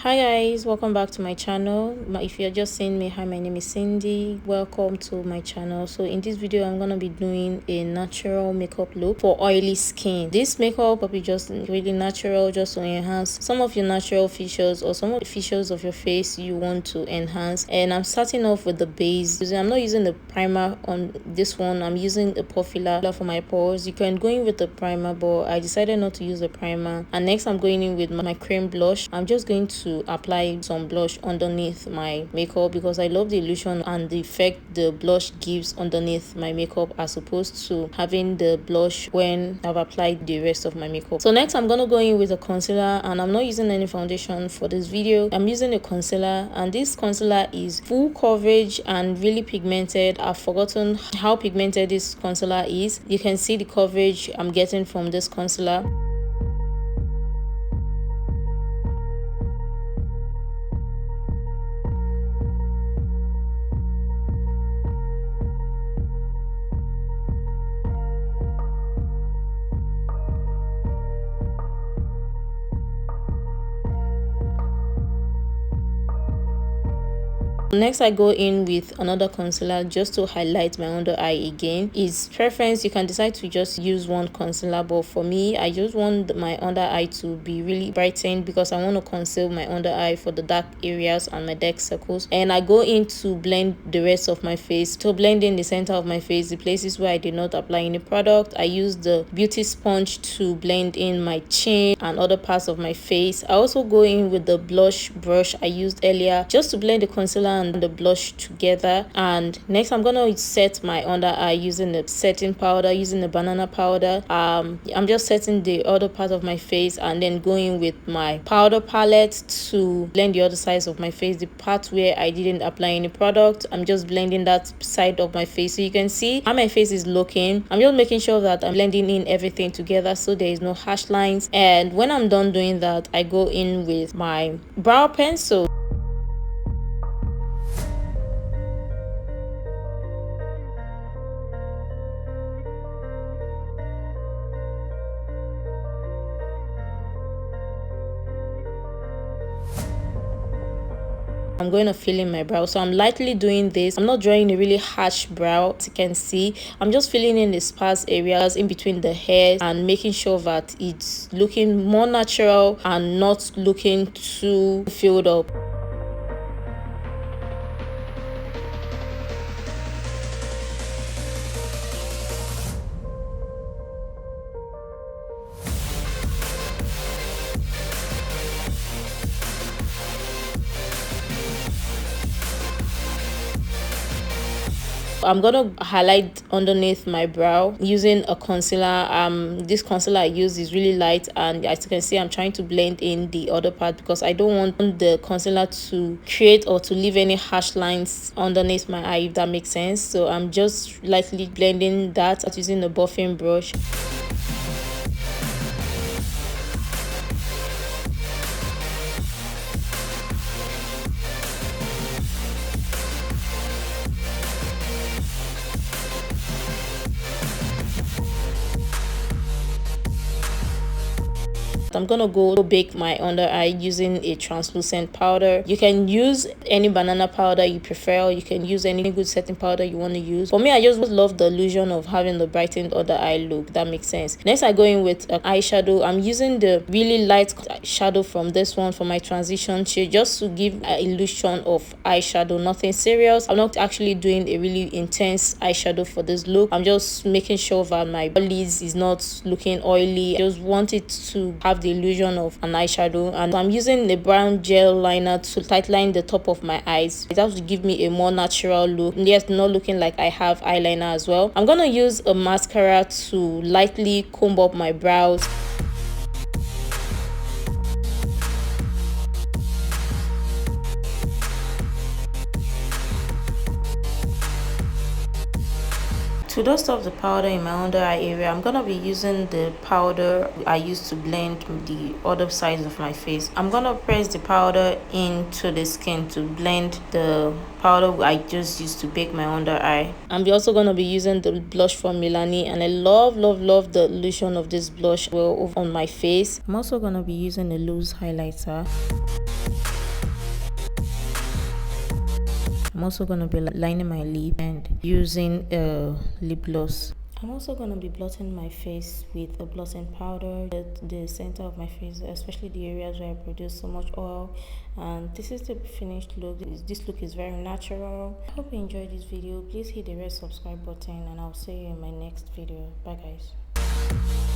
Hi guys, welcome back to my channel. If you're just seeing me, hi, my name is Cindy. Welcome to my channel. So in this video I'm gonna be doing a natural makeup look for oily skin. This makeup will be just really natural, just to enhance some of your natural features or some of the features of your face you want to enhance. And I'm starting off with the base. I'm not using the primer on this one. I'm using a pore filler for my pores. You can go in with the primer, but I decided not to use the primer. And next I'm going in with my cream blush. I'm just going to apply some blush underneath my makeup because I love the illusion and the effect the blush gives underneath my makeup as opposed to having the blush when I've applied the rest of my makeup. So next I'm gonna go in with a concealer, and I'm not using any foundation for this video. I'm using a concealer, and this concealer is full coverage and really pigmented. I've forgotten how pigmented this concealer is. You can see the coverage I'm getting from this concealer. Next I go in with another concealer just to highlight my under eye again. It's preference, you can decide to just use one concealer, but for me I just want my under eye to be really brightened because I want to conceal my under eye for the dark areas and my dark circles. And I go in to blend the rest of my face, to blend in the center of my face, the places where I did not apply any product. I use the beauty sponge to blend in my chin and other parts of my face. I also go in with the blush brush I used earlier just to blend the concealer and the blush together. And next I'm gonna set my under eye using the setting powder, using the banana powder. I'm just setting the other part of my face and then going with my powder palette to blend the other sides of my face, the part where I didn't apply any product. I'm just blending that side of my face so you can see how my face is looking. I'm just making sure that I'm blending in everything together so there is no harsh lines. And when I'm done doing that, I go in with my brow pencil. I'm going to fill in my brow, so I'm lightly doing this. I'm not drawing a really harsh brow, as you can see. I'm just filling in the sparse areas in between the hairs and making sure that it's looking more natural and not looking too filled up. I'm gonna highlight underneath my brow using a concealer. This concealer I use is really light, and as you can see I'm trying to blend in the other part because I don't want the concealer to create or to leave any harsh lines underneath my eye, if that makes sense. So I'm just lightly blending that using a buffing brush. I'm gonna go bake my under eye using a translucent powder. You can use any banana powder you prefer, or you can use any good setting powder you want to use. For me, I just love the illusion of having the brightened under eye look. That makes sense. Next I go in with an eyeshadow. I'm using the really light shadow from this one for my transition shade just to give an illusion of eyeshadow, nothing serious. I'm not actually doing a really intense eyeshadow for this look. I'm just making sure that my lids is not looking oily. I just want it to have the illusion of an eyeshadow. And I'm using the brown gel liner to tightline the top of my eyes. It has to give me a more natural look, yet not looking like I have eyeliner as well. I'm gonna use a mascara to lightly comb up my brows. To dust off the powder in my under eye area, I'm gonna be using the powder I used to blend the other sides of my face. I'm gonna press the powder into the skin to blend the powder I just used to bake my under eye. I'm also gonna be using the blush from Milani, and I love the illusion of this blush on my face. I'm also gonna be using a loose highlighter. I'm also going to be lining my lip and using lip gloss. I'm also going to be blotting my face with a blotting powder at the center of my face, especially the areas where I produce so much oil. And this is the finished look. This look is very natural. I hope you enjoyed this video. Please hit the red subscribe button and I'll see you in my next video. Bye guys.